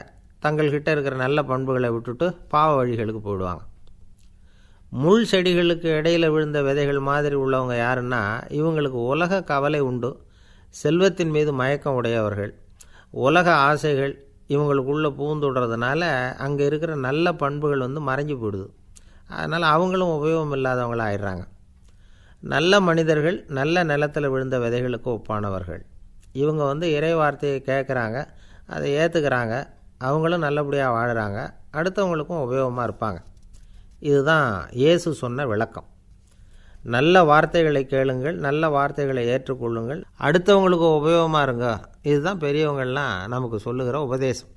தங்கள்கிட்ட இருக்கிற நல்ல பண்புகளை விட்டுட்டு பாவ வழிகளுக்கு போயிடுவாங்க. முள் செடிகளுக்கு இடையில் விழுந்த விதைகள் மாதிரி உள்ளவங்க யாருன்னா, இவங்களுக்கு உலக கவலை உண்டு, செல்வத்தின் மீது மயக்கம் உடையவர்கள், உலக ஆசைகள் இவங்களுக்குள்ளே பூந்துடுறதுனால அங்கே இருக்கிற நல்ல பண்புகள் மறைஞ்சு போயிடுது. அதனால் அவங்களும் உபயோகம் இல்லாதவங்களாக ஆயிடுறாங்க. நல்ல மனிதர்கள் நல்ல நிலத்தில் விழுந்த விதைகளுக்கு ஒப்பானவர்கள். இவங்க இறை வார்த்தையை கேட்குறாங்க, அதை ஏற்றுக்கிறாங்க, அவங்களும் நல்லபடியாக வாழுறாங்க, அடுத்தவங்களுக்கும் உபயோகமாக இருப்பாங்க. இதுதான் இயேசு சொன்ன விளக்கம். நல்ல வார்த்தைகளை கேளுங்கள், நல்ல வார்த்தைகளை ஏற்றுக்கொள்ளுங்கள், அடுத்தவங்களுக்கு உபயோகமாக இருங்க. இதுதான் பெரியவங்கள்லாம் நமக்கு சொல்லுகிற உபதேசம்.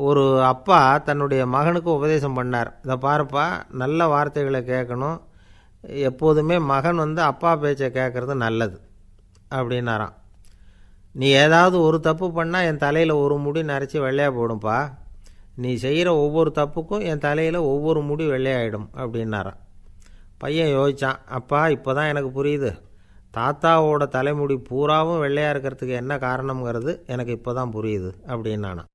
ஒரு அப்பா தன்னுடைய மகனுக்கு உபதேசம் பண்ணார். இதை பாருப்பா, நல்ல வார்த்தைகளை கேட்கணும், எப்போதுமே மகன் அப்பா பேச்சை கேட்குறது நல்லது அப்படின்னாராம். நீ ஏதாவது ஒரு தப்பு பண்ணால் என் தலையில் ஒரு முடி நரைச்சி வெள்ளையாக போடும்பா, நீ செய்கிற ஒவ்வொரு தப்புக்கும் என் தலையில் ஒவ்வொரு முடி வெள்ளையாயிடும் அப்படின்னாராம். பையன் யோசித்தான், அப்பா இப்போ தான் எனக்கு புரியுது, தாத்தாவோட தலைமுடி பூராவும் வெள்ளையாக இருக்கிறதுக்கு என்ன காரணங்கிறது எனக்கு இப்போ தான் புரியுது அப்படின்னானான்.